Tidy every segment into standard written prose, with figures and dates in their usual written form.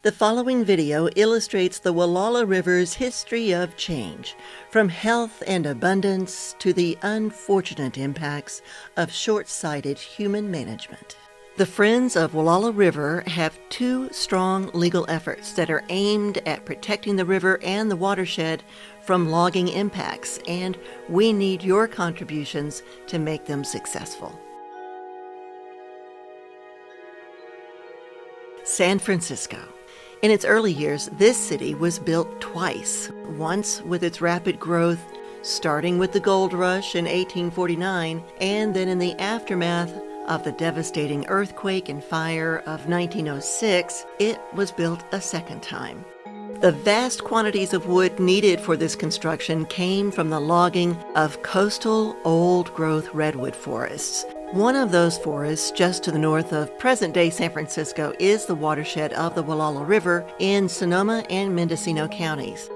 The following video illustrates the Gualala River's history of change, from health and abundance to the unfortunate impacts of short-sighted human management. The Friends of Gualala River have two strong legal efforts that are aimed at protecting the river and the watershed from logging impacts, and we need your contributions to make them successful. San Francisco. In its early years, this city was built twice, once with its rapid growth, starting with the gold rush in 1849, and then in the aftermath of the devastating earthquake and fire of 1906, it was built a second time. The vast quantities of wood needed for this construction came from the logging of coastal old-growth redwood forests. One of those forests, just to the north of present-day San Francisco, is the watershed of the Gualala River in Sonoma and Mendocino counties.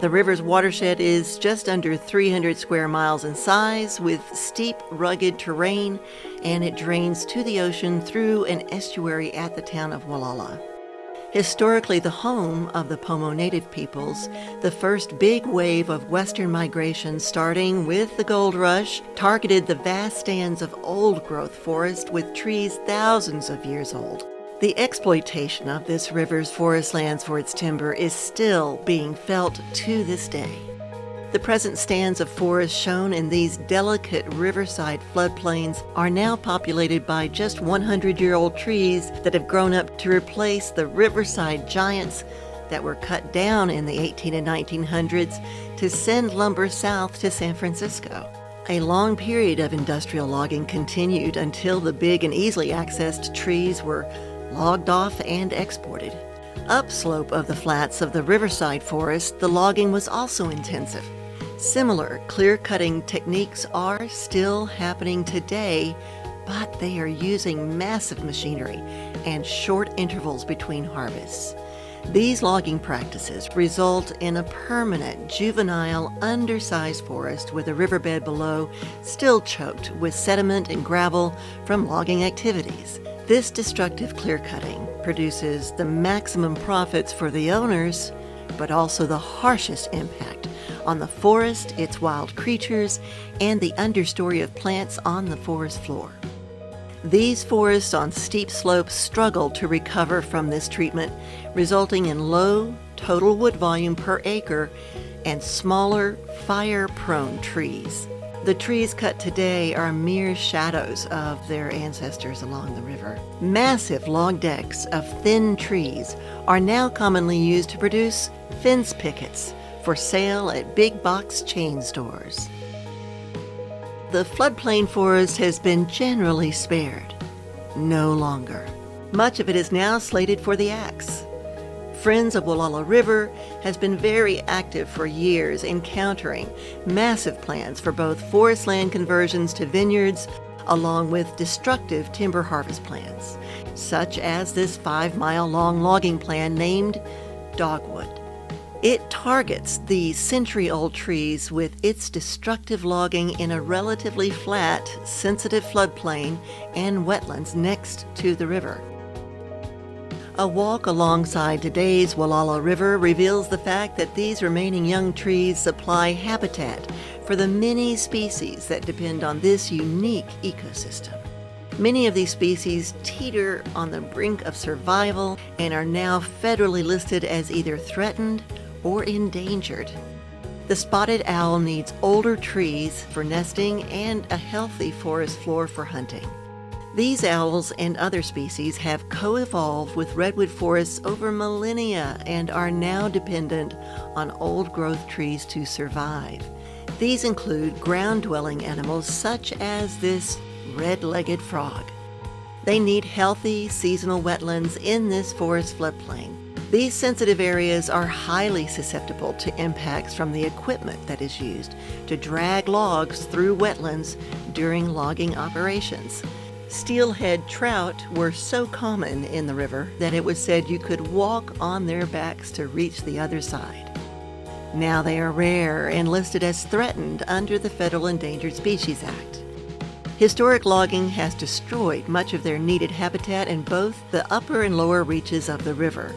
The river's watershed is just under 300 square miles in size, with steep, rugged terrain, and it drains to the ocean through an estuary at the town of Gualala. Historically the home of the Pomo native peoples, the first big wave of western migration, starting with the gold rush, targeted the vast stands of old-growth forest with trees thousands of years old. The exploitation of this river's forest lands for its timber is still being felt to this day. The present stands of forest shown in these delicate riverside floodplains are now populated by just 100-year-old trees that have grown up to replace the riverside giants that were cut down in the 18 and 1900s to send lumber south to San Francisco. A long period of industrial logging continued until the big and easily accessed trees were logged off and exported. Upslope of the flats of the riverside forest, the logging was also intensive. Similar clear-cutting techniques are still happening today, but they are using massive machinery and short intervals between harvests. These logging practices result in a permanent, juvenile, undersized forest with a riverbed below still choked with sediment and gravel from logging activities. This destructive clear-cutting produces the maximum profits for the owners, but also the harshest impact on the forest, its wild creatures, and the understory of plants on the forest floor. These forests on steep slopes struggle to recover from this treatment, resulting in low total wood volume per acre and smaller, fire-prone trees. The trees cut today are mere shadows of their ancestors along the river. Massive log decks of thin trees are now commonly used to produce fence pickets for sale at big box chain stores. The floodplain forest has been generally spared. No longer. Much of it is now slated for the axe. Friends of Gualala River has been very active for years, encountering massive plans for both forest land conversions to vineyards, along with destructive timber harvest plans, such as this 5-mile-long logging plan named Dogwood. It targets the century-old trees with its destructive logging in a relatively flat, sensitive floodplain and wetlands next to the river. A walk alongside today's Gualala River reveals the fact that these remaining young trees supply habitat for the many species that depend on this unique ecosystem. Many of these species teeter on the brink of survival and are now federally listed as either threatened or endangered. The spotted owl needs older trees for nesting and a healthy forest floor for hunting. These owls and other species have co-evolved with redwood forests over millennia and are now dependent on old-growth trees to survive. These include ground-dwelling animals such as this red-legged frog. They need healthy, seasonal wetlands in this forest floodplain. These sensitive areas are highly susceptible to impacts from the equipment that is used to drag logs through wetlands during logging operations. Steelhead trout were so common in the river that it was said you could walk on their backs to reach the other side. Now they are rare and listed as threatened under the Federal Endangered Species Act. Historic logging has destroyed much of their needed habitat in both the upper and lower reaches of the river.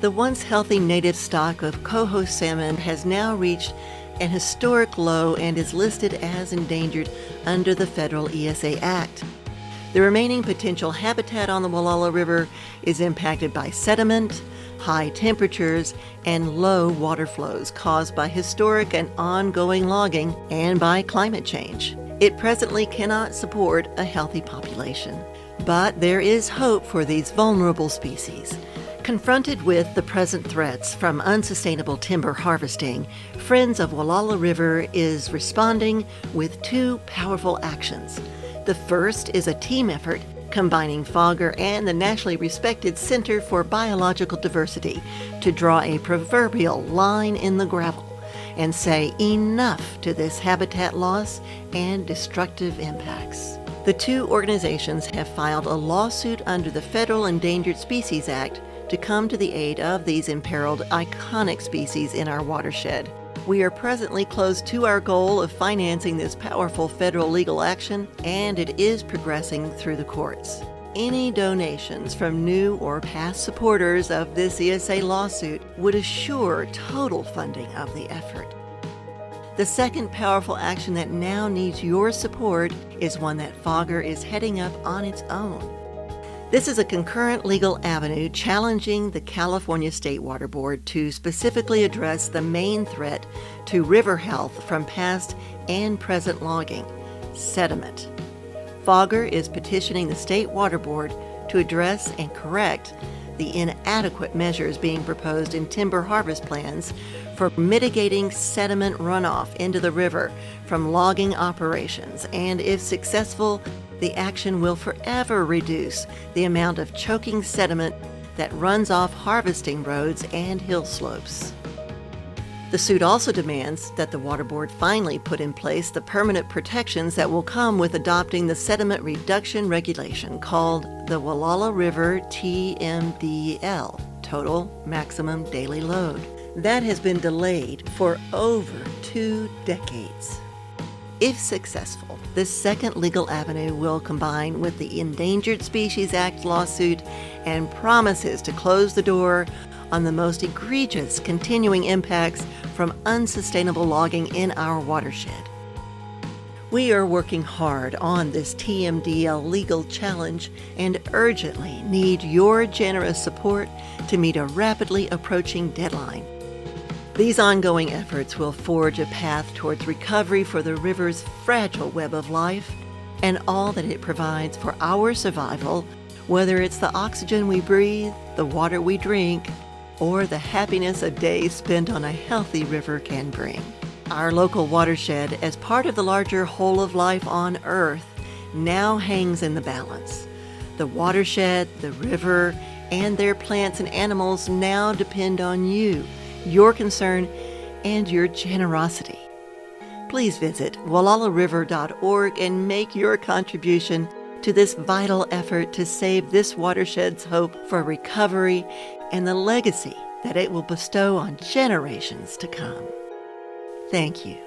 The once healthy native stock of coho salmon has now reached an historic low and is listed as endangered under the federal ESA Act. The remaining potential habitat on the Gualala River is impacted by sediment, high temperatures, and low water flows caused by historic and ongoing logging and by climate change. It presently cannot support a healthy population. But there is hope for these vulnerable species. Confronted with the present threats from unsustainable timber harvesting, Friends of Gualala River is responding with two powerful actions. The first is a team effort combining Fogger and the nationally respected Center for Biological Diversity to draw a proverbial line in the gravel and say enough to this habitat loss and destructive impacts. The two organizations have filed a lawsuit under the Federal Endangered Species Act to come to the aid of these imperiled iconic species in our watershed. We are presently close to our goal of financing this powerful federal legal action, and it is progressing through the courts. Any donations from new or past supporters of this ESA lawsuit would assure total funding of the effort. The second powerful action that now needs your support is one that Fogger is heading up on its own. This is a concurrent legal avenue challenging the California State Water Board to specifically address the main threat to river health from past and present logging: sediment. Fogger is petitioning the State Water Board to address and correct the inadequate measures being proposed in timber harvest plans for mitigating sediment runoff into the river from logging operations, and if successful, the action will forever reduce the amount of choking sediment that runs off harvesting roads and hill slopes. The suit also demands that the Water Board finally put in place the permanent protections that will come with adopting the sediment reduction regulation called the Gualala River TMDL, Total Maximum Daily Load. That has been delayed for over 2 decades. If successful, this second legal avenue will combine with the Endangered Species Act lawsuit and promises to close the door on the most egregious continuing impacts from unsustainable logging in our watershed. We are working hard on this TMDL legal challenge and urgently need your generous support to meet a rapidly approaching deadline. These ongoing efforts will forge a path towards recovery for the river's fragile web of life and all that it provides for our survival, whether it's the oxygen we breathe, the water we drink, or the happiness a day spent on a healthy river can bring. Our local watershed, as part of the larger whole of life on Earth, now hangs in the balance. The watershed, the river, and their plants and animals now depend on you, your concern, and your generosity. Please visit gualalariver.org and make your contribution to this vital effort to save this watershed's hope for recovery and the legacy that it will bestow on generations to come. Thank you.